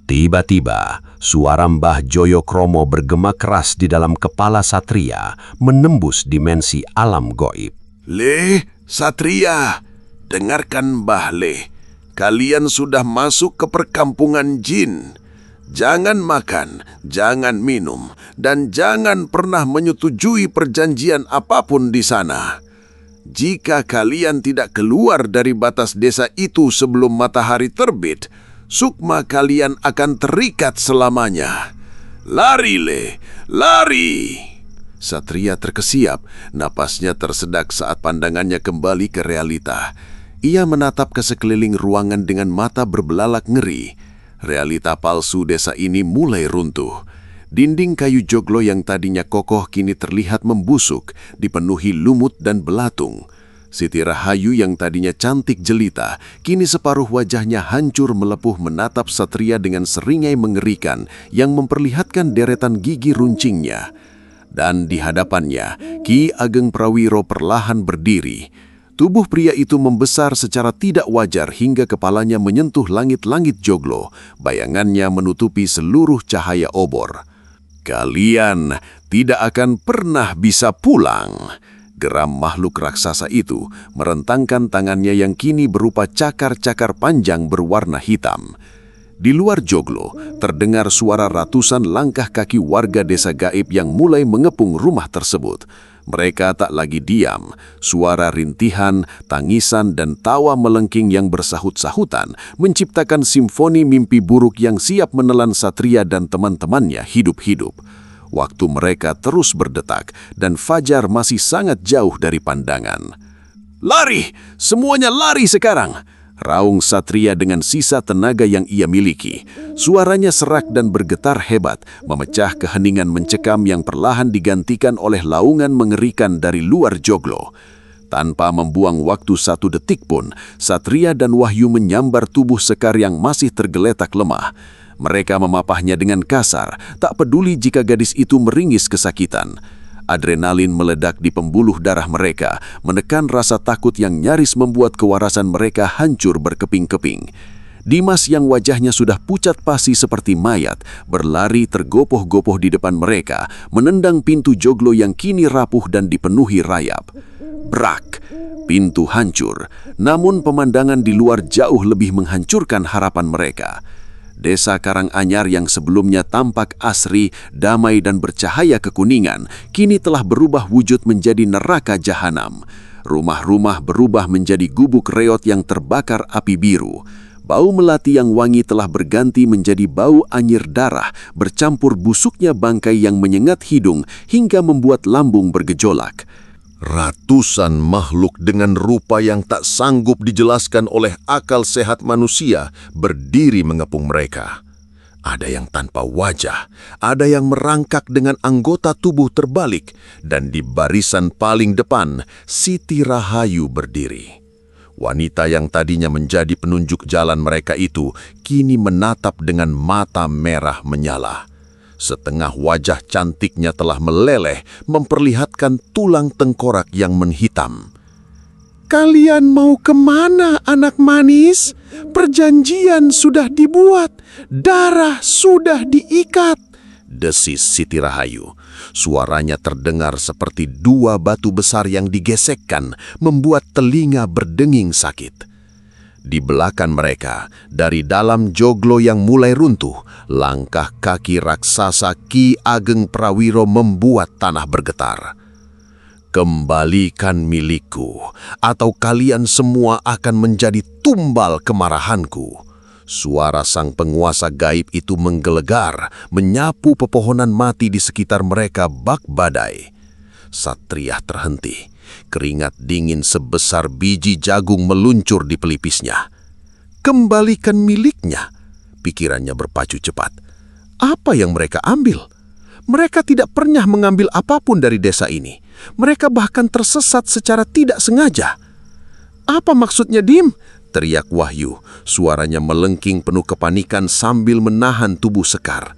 Tiba-tiba, suara Mbah Joyo Kromo bergema keras di dalam kepala Satria, menembus dimensi alam goib. "Le, Satria, dengarkan Mbah Le. Kalian sudah masuk ke perkampungan jin. Jangan makan, jangan minum, dan jangan pernah menyetujui perjanjian apapun di sana. Jika kalian tidak keluar dari batas desa itu sebelum matahari terbit, sukma kalian akan terikat selamanya. Lari, Le, lari!" Satria terkesiap, napasnya tersedak saat pandangannya kembali ke realita. Ia menatap ke sekeliling ruangan dengan mata berbelalak ngeri. Realita palsu desa ini mulai runtuh. Dinding kayu joglo yang tadinya kokoh kini terlihat membusuk, dipenuhi lumut dan belatung. Siti Rahayu yang tadinya cantik jelita, kini separuh wajahnya hancur melepuh menatap Satria dengan seringai mengerikan yang memperlihatkan deretan gigi runcingnya. Dan di hadapannya, Ki Ageng Prawiro perlahan berdiri. Tubuh pria itu membesar secara tidak wajar hingga kepalanya menyentuh langit-langit joglo. Bayangannya menutupi seluruh cahaya obor. "Kalian tidak akan pernah bisa pulang," geram makhluk raksasa itu, merentangkan tangannya yang kini berupa cakar-cakar panjang berwarna hitam. Di luar joglo, terdengar suara ratusan langkah kaki warga desa gaib yang mulai mengepung rumah tersebut. Mereka tak lagi diam. Suara rintihan, tangisan, dan tawa melengking yang bersahut-sahutan menciptakan simfoni mimpi buruk yang siap menelan Satria dan teman-temannya hidup-hidup. Waktu mereka terus berdetak dan fajar masih sangat jauh dari pandangan. "Lari! Semuanya lari sekarang!" raung Satria dengan sisa tenaga yang ia miliki. Suaranya serak dan bergetar hebat, memecah keheningan mencekam yang perlahan digantikan oleh laungan mengerikan dari luar joglo. Tanpa membuang waktu 1 detik pun, Satria dan Wahyu menyambar tubuh Sekar yang masih tergeletak lemah. Mereka memapahnya dengan kasar, tak peduli jika gadis itu meringis kesakitan. Adrenalin meledak di pembuluh darah mereka, menekan rasa takut yang nyaris membuat kewarasan mereka hancur berkeping-keping. Dimas yang wajahnya sudah pucat pasi seperti mayat, berlari tergopoh-gopoh di depan mereka, menendang pintu joglo yang kini rapuh dan dipenuhi rayap. Brak! Pintu hancur, namun pemandangan di luar jauh lebih menghancurkan harapan mereka. Desa Karanganyar yang sebelumnya tampak asri, damai dan bercahaya kekuningan, kini telah berubah wujud menjadi neraka jahanam. Rumah-rumah berubah menjadi gubuk reot yang terbakar api biru. Bau melati yang wangi telah berganti menjadi bau anyir darah, bercampur busuknya bangkai yang menyengat hidung hingga membuat lambung bergejolak. Ratusan makhluk dengan rupa yang tak sanggup dijelaskan oleh akal sehat manusia berdiri mengepung mereka. Ada yang tanpa wajah, ada yang merangkak dengan anggota tubuh terbalik, dan di barisan paling depan, Siti Rahayu berdiri. Wanita yang tadinya menjadi penunjuk jalan mereka itu kini menatap dengan mata merah menyala. Setengah wajah cantiknya telah meleleh, memperlihatkan tulang tengkorak yang menghitam. "Kalian mau kemana, anak manis? Perjanjian sudah dibuat, darah sudah diikat," desis Siti Rahayu. Suaranya terdengar seperti 2 batu besar yang digesekkan, membuat telinga berdenging sakit. Di belakang mereka, dari dalam joglo yang mulai runtuh, langkah kaki raksasa Ki Ageng Prawiro membuat tanah bergetar. "Kembalikan milikku, atau kalian semua akan menjadi tumbal kemarahanku." Suara sang penguasa gaib itu menggelegar, menyapu pepohonan mati di sekitar mereka bak badai. Satria terhenti. Keringat dingin sebesar biji jagung meluncur di pelipisnya. "Kembalikan miliknya," pikirannya berpacu cepat. Apa yang mereka ambil? Mereka tidak pernah mengambil apapun dari desa ini. Mereka bahkan tersesat secara tidak sengaja. Apa maksudnya, Dim? Teriak Wahyu, suaranya melengking penuh kepanikan sambil menahan tubuh Sekar.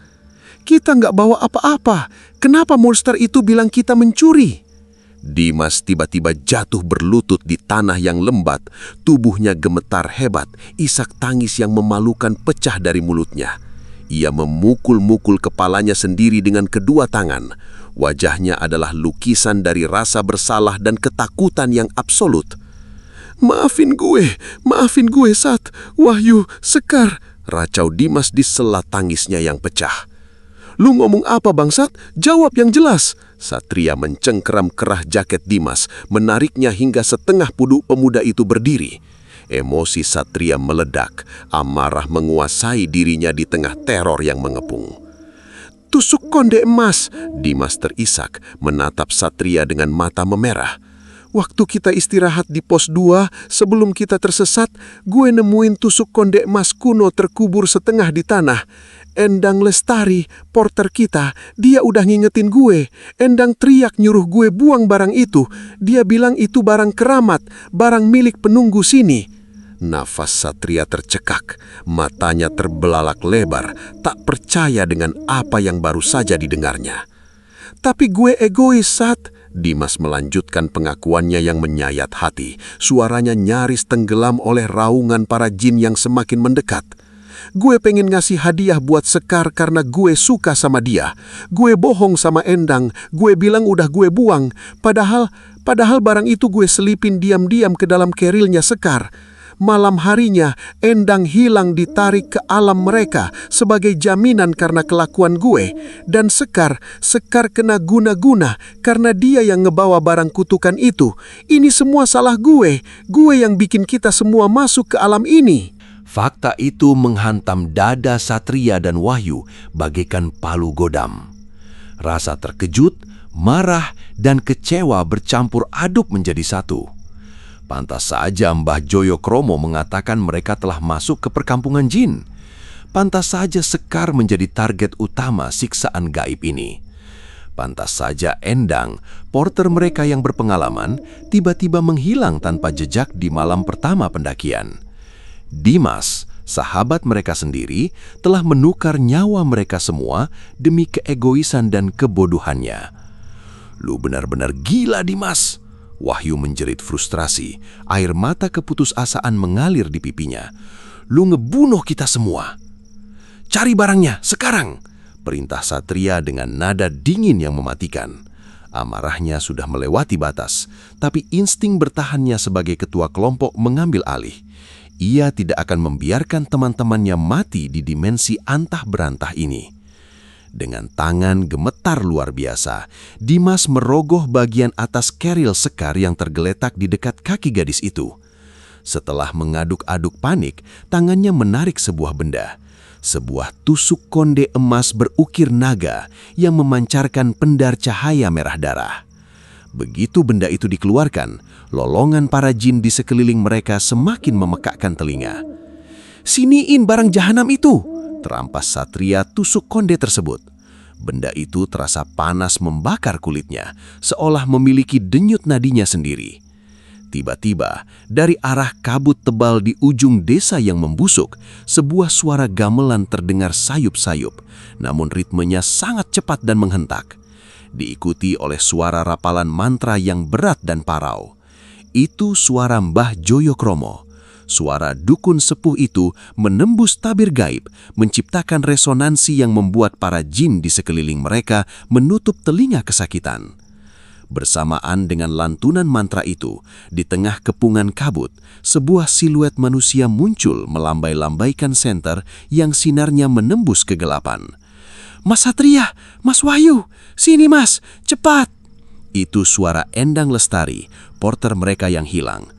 Kita nggak bawa apa-apa. Kenapa monster itu bilang kita mencuri? Dimas tiba-tiba jatuh berlutut di tanah yang lembat, tubuhnya gemetar hebat, isak tangis yang memalukan pecah dari mulutnya. Ia memukul-mukul kepalanya sendiri dengan kedua tangan. Wajahnya adalah lukisan dari rasa bersalah dan ketakutan yang absolut. Maafin gue, Sat, Wahyu, Sekar, racau Dimas di sela tangisnya yang pecah. Lu ngomong apa, Bangsat? Jawab yang jelas. Satria mencengkeram kerah jaket Dimas, menariknya hingga setengah puduk pemuda itu berdiri. Emosi Satria meledak, amarah menguasai dirinya di tengah teror yang mengepung. Tusuk konde emas, Dimas terisak, menatap Satria dengan mata memerah. Waktu kita istirahat di pos 2, sebelum kita tersesat, gue nemuin tusuk konde emas kuno terkubur setengah di tanah. Endang Lestari, porter kita, dia udah ngingetin gue. Endang teriak nyuruh gue buang barang itu. Dia bilang itu barang keramat, barang milik penunggu sini. Nafas Satria tercekak, matanya terbelalak lebar, tak percaya dengan apa yang baru saja didengarnya. Tapi gue egois, Sat. Dimas melanjutkan pengakuannya yang menyayat hati. Suaranya nyaris tenggelam oleh raungan para jin yang semakin mendekat. Gue pengen ngasih hadiah buat Sekar karena gue suka sama dia. Gue bohong sama Endang, gue bilang udah gue buang. Padahal barang itu gue selipin diam-diam ke dalam kerilnya Sekar. Malam harinya, Endang hilang ditarik ke alam mereka sebagai jaminan karena kelakuan gue. Dan Sekar kena guna-guna karena dia yang ngebawa barang kutukan itu. Ini semua salah gue. Gue yang bikin kita semua masuk ke alam ini. Fakta itu menghantam dada Satria dan Wahyu bagaikan palu godam. Rasa terkejut, marah, dan kecewa bercampur aduk menjadi satu. Pantas saja Mbah Joyokromo mengatakan mereka telah masuk ke perkampungan jin. Pantas saja Sekar menjadi target utama siksaan gaib ini. Pantas saja Endang, porter mereka yang berpengalaman, tiba-tiba menghilang tanpa jejak di malam pertama pendakian. Dimas, sahabat mereka sendiri, telah menukar nyawa mereka semua demi keegoisan dan kebodohannya. Lu benar-benar gila, Dimas. Wahyu menjerit frustrasi, air mata keputusasaan mengalir di pipinya. Lu ngebunuh kita semua. Cari barangnya, sekarang! Perintah Satria dengan nada dingin yang mematikan. Amarahnya sudah melewati batas, tapi insting bertahannya sebagai ketua kelompok mengambil alih. Ia tidak akan membiarkan teman-temannya mati di dimensi antah berantah ini. Dengan tangan gemetar luar biasa, Dimas merogoh bagian atas keril Sekar yang tergeletak di dekat kaki gadis itu. Setelah mengaduk-aduk panik, tangannya menarik sebuah benda. Sebuah tusuk konde emas berukir naga yang memancarkan pendar cahaya merah darah. Begitu benda itu dikeluarkan, lolongan para jin di sekeliling mereka semakin memekakkan telinga. "Siniin barang jahanam itu!" terampas Satria tusuk konde tersebut. Benda itu terasa panas membakar kulitnya, seolah memiliki denyut nadinya sendiri. Tiba-tiba, dari arah kabut tebal di ujung desa yang membusuk, sebuah suara gamelan terdengar sayup-sayup, namun ritmenya sangat cepat dan menghentak. Diikuti oleh suara rapalan mantra yang berat dan parau. Itu suara Mbah Joyokromo. Suara dukun sepuh itu menembus tabir gaib, menciptakan resonansi yang membuat para jin di sekeliling mereka menutup telinga kesakitan. Bersamaan dengan lantunan mantra itu, di tengah kepungan kabut, sebuah siluet manusia muncul melambai-lambaikan senter yang sinarnya menembus kegelapan. "Mas Satria, Mas Wahyu, sini Mas, cepat!" Itu suara Endang Lestari, porter mereka yang hilang.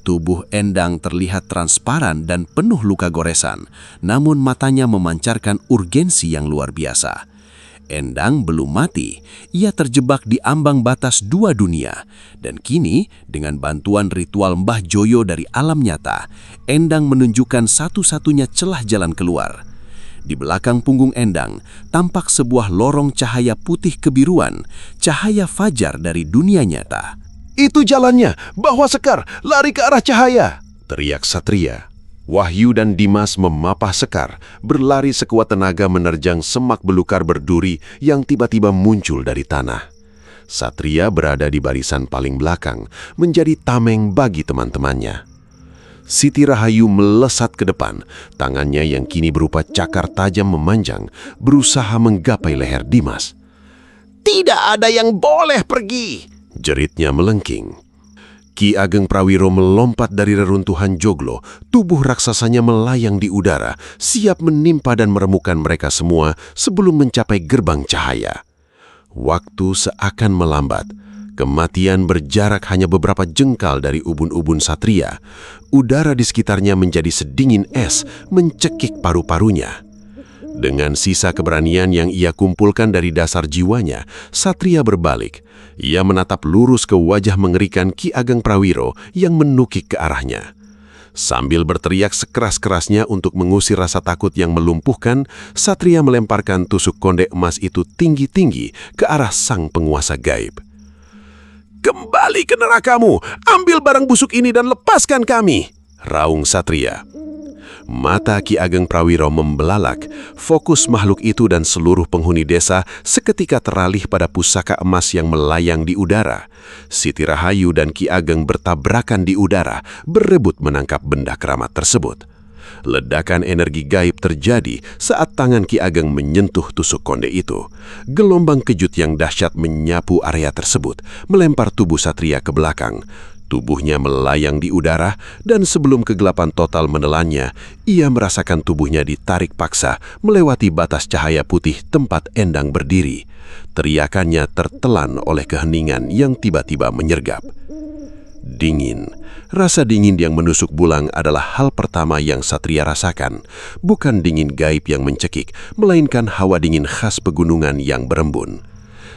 Tubuh Endang terlihat transparan dan penuh luka goresan, namun matanya memancarkan urgensi yang luar biasa. Endang belum mati, ia terjebak di ambang batas dua dunia, dan kini dengan bantuan ritual Mbah Joyo dari alam nyata, Endang menunjukkan satu-satunya celah jalan keluar. Di belakang punggung Endang, tampak sebuah lorong cahaya putih kebiruan, cahaya fajar dari dunia nyata. Itu jalannya, bawa Sekar, lari ke arah cahaya, teriak Satria. Wahyu dan Dimas memapah Sekar, berlari sekuat tenaga menerjang semak belukar berduri yang tiba-tiba muncul dari tanah. Satria berada di barisan paling belakang, menjadi tameng bagi teman-temannya. Siti Rahayu melesat ke depan, tangannya yang kini berupa cakar tajam memanjang, berusaha menggapai leher Dimas. Tidak ada yang boleh pergi, jeritnya melengking. Ki Ageng Prawiro melompat dari reruntuhan joglo, tubuh raksasanya melayang di udara, siap menimpa dan meremukkan mereka semua sebelum mencapai gerbang cahaya. Waktu seakan melambat. Kematian berjarak hanya beberapa jengkal dari ubun-ubun Satria. Udara di sekitarnya menjadi sedingin es, mencekik paru-parunya. Dengan sisa keberanian yang ia kumpulkan dari dasar jiwanya, Satria berbalik. Ia menatap lurus ke wajah mengerikan Ki Ageng Prawiro yang menukik ke arahnya. Sambil berteriak sekeras-kerasnya untuk mengusir rasa takut yang melumpuhkan, Satria melemparkan tusuk konde emas itu tinggi-tinggi ke arah sang penguasa gaib. "Kembali ke nerakamu, ambil barang busuk ini dan lepaskan kami!" raung Satria. Mata Ki Ageng Prawiro membelalak, fokus makhluk itu dan seluruh penghuni desa seketika teralih pada pusaka emas yang melayang di udara. Siti Rahayu dan Ki Ageng bertabrakan di udara, berebut menangkap benda keramat tersebut. Ledakan energi gaib terjadi saat tangan Ki Ageng menyentuh tusuk konde itu. Gelombang kejut yang dahsyat menyapu area tersebut, melempar tubuh Satria ke belakang. Tubuhnya melayang di udara, dan sebelum kegelapan total menelannya, ia merasakan tubuhnya ditarik paksa melewati batas cahaya putih tempat Endang berdiri. Teriakannya tertelan oleh keheningan yang tiba-tiba menyergap. Dingin. Rasa dingin yang menusuk bulang adalah hal pertama yang Satria rasakan. Bukan dingin gaib yang mencekik, melainkan hawa dingin khas pegunungan yang berembun.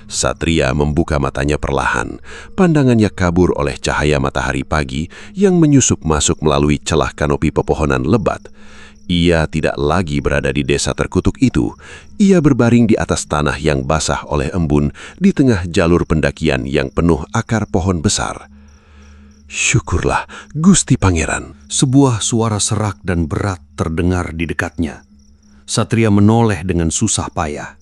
Satria membuka matanya perlahan. Pandangannya kabur oleh cahaya matahari pagi yang menyusup masuk melalui celah kanopi pepohonan lebat. Ia tidak lagi berada di desa terkutuk itu. Ia berbaring di atas tanah yang basah oleh embun di tengah jalur pendakian yang penuh akar pohon besar. "Syukurlah, Gusti Pangeran." Sebuah suara serak dan berat terdengar di dekatnya. Satria menoleh dengan susah payah.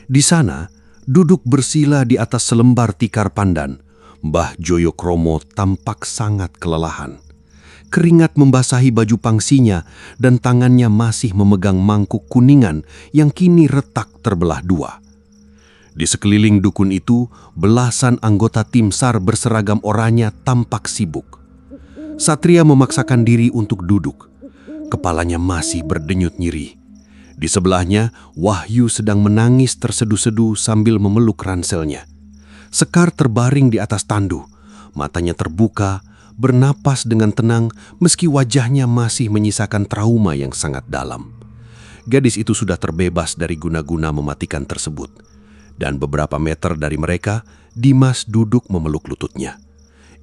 Di sana, duduk bersila di atas selembar tikar pandan, Mbah Joyokromo tampak sangat kelelahan. Keringat membasahi baju pangsinya dan tangannya masih memegang mangkuk kuningan yang kini retak terbelah dua. Di sekeliling dukun itu, belasan anggota tim SAR berseragam oranye tampak sibuk. Satria memaksakan diri untuk duduk. Kepalanya masih berdenyut nyeri. Di sebelahnya, Wahyu sedang menangis tersedu-sedu sambil memeluk ranselnya. Sekar terbaring di atas tandu, matanya terbuka, bernapas dengan tenang meski wajahnya masih menyisakan trauma yang sangat dalam. Gadis itu sudah terbebas dari guna-guna mematikan tersebut. Dan beberapa meter dari mereka, Dimas duduk memeluk lututnya.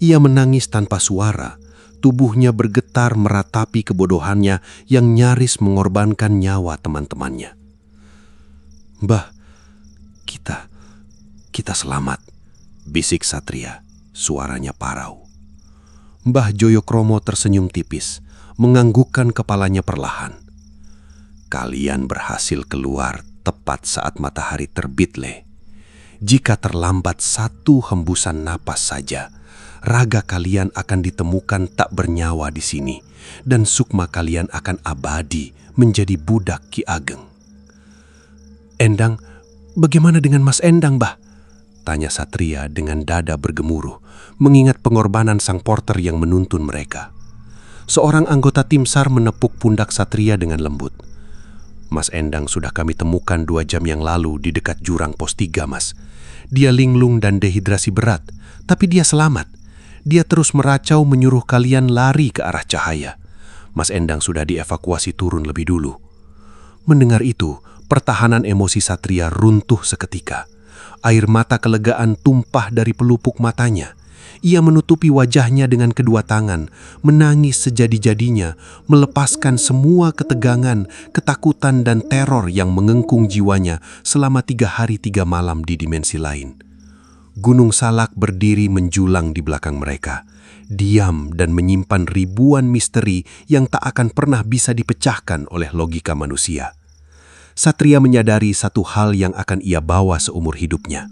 Ia menangis tanpa suara. Tubuhnya bergetar meratapi kebodohannya yang nyaris mengorbankan nyawa teman-temannya. "Mbah, kita selamat," bisik Satria, suaranya parau. Mbah Joyokromo tersenyum tipis, menganggukkan kepalanya perlahan. "Kalian berhasil keluar tepat saat matahari terbit, Le. Jika terlambat satu hembusan napas saja, raga kalian akan ditemukan tak bernyawa di sini, dan sukma kalian akan abadi menjadi budak Ki Ageng." "Endang, bagaimana dengan Mas Endang, Bah?" tanya Satria dengan dada bergemuruh, mengingat pengorbanan sang porter yang menuntun mereka. Seorang anggota tim SAR menepuk pundak Satria dengan lembut. "Mas Endang sudah kami temukan 2 jam yang lalu di dekat jurang pos 3, Mas. Dia linglung dan dehidrasi berat, tapi dia selamat. Dia terus meracau menyuruh kalian lari ke arah cahaya. Mas Endang sudah dievakuasi turun lebih dulu." Mendengar itu, pertahanan emosi Satria runtuh seketika. Air mata kelegaan tumpah dari pelupuk matanya. Ia menutupi wajahnya dengan kedua tangan, menangis sejadi-jadinya, melepaskan semua ketegangan, ketakutan, dan teror yang mengengkung jiwanya selama 3 hari 3 malam di dimensi lain. Gunung Salak berdiri menjulang di belakang mereka, diam dan menyimpan ribuan misteri yang tak akan pernah bisa dipecahkan oleh logika manusia. Satria menyadari satu hal yang akan ia bawa seumur hidupnya.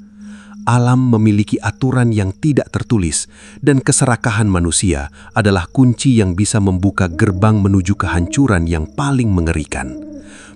Alam memiliki aturan yang tidak tertulis, dan keserakahan manusia adalah kunci yang bisa membuka gerbang menuju kehancuran yang paling mengerikan.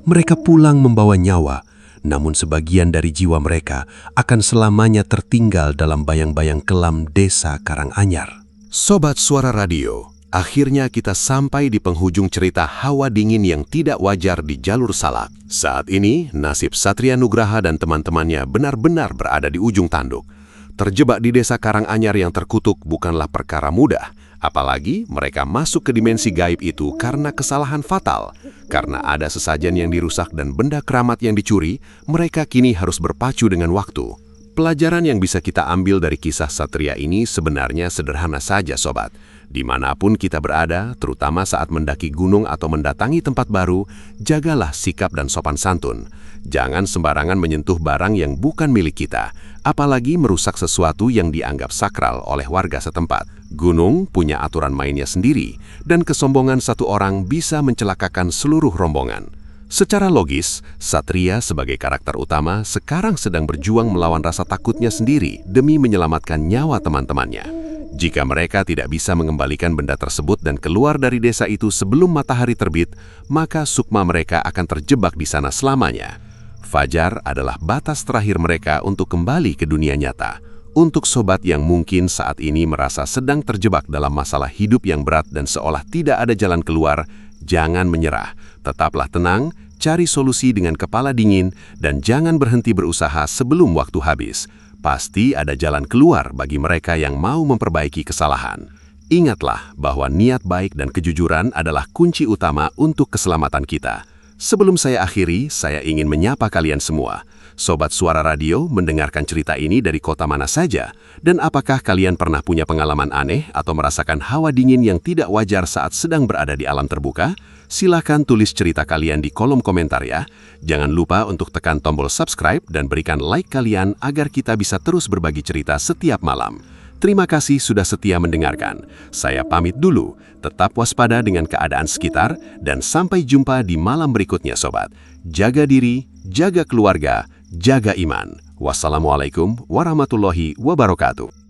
Mereka pulang membawa nyawa, namun sebagian dari jiwa mereka akan selamanya tertinggal dalam bayang-bayang kelam desa Karanganyar. Sobat Suara Radio, akhirnya kita sampai di penghujung cerita hawa dingin yang tidak wajar di jalur Salak. Saat ini, nasib Satria Nugraha dan teman-temannya benar-benar berada di ujung tanduk. Terjebak di desa Karanganyar yang terkutuk bukanlah perkara mudah, apalagi mereka masuk ke dimensi gaib itu karena kesalahan fatal. Karena ada sesajen yang dirusak dan benda keramat yang dicuri, mereka kini harus berpacu dengan waktu. Pelajaran yang bisa kita ambil dari kisah Satria ini sebenarnya sederhana saja, sobat. Dimanapun kita berada, terutama saat mendaki gunung atau mendatangi tempat baru, jagalah sikap dan sopan santun. Jangan sembarangan menyentuh barang yang bukan milik kita, apalagi merusak sesuatu yang dianggap sakral oleh warga setempat. Gunung punya aturan mainnya sendiri, dan kesombongan satu orang bisa mencelakakan seluruh rombongan. Secara logis, Satria sebagai karakter utama sekarang sedang berjuang melawan rasa takutnya sendiri demi menyelamatkan nyawa teman-temannya. Jika mereka tidak bisa mengembalikan benda tersebut dan keluar dari desa itu sebelum matahari terbit, maka sukma mereka akan terjebak di sana selamanya. Fajar adalah batas terakhir mereka untuk kembali ke dunia nyata. Untuk sobat yang mungkin saat ini merasa sedang terjebak dalam masalah hidup yang berat dan seolah tidak ada jalan keluar, jangan menyerah. Tetaplah tenang, cari solusi dengan kepala dingin, dan jangan berhenti berusaha sebelum waktu habis. Pasti ada jalan keluar bagi mereka yang mau memperbaiki kesalahan. Ingatlah bahwa niat baik dan kejujuran adalah kunci utama untuk keselamatan kita. Sebelum saya akhiri, saya ingin menyapa kalian semua. Sobat Suara Radio mendengarkan cerita ini dari kota mana saja? Dan apakah kalian pernah punya pengalaman aneh atau merasakan hawa dingin yang tidak wajar saat sedang berada di alam terbuka? Silahkan tulis cerita kalian di kolom komentar ya. Jangan lupa untuk tekan tombol subscribe dan berikan like kalian agar kita bisa terus berbagi cerita setiap malam. Terima kasih sudah setia mendengarkan. Saya pamit dulu. Tetap waspada dengan keadaan sekitar dan sampai jumpa di malam berikutnya, sobat. Jaga diri, jaga keluarga, jaga iman. Wassalamualaikum warahmatullahi wabarakatuh.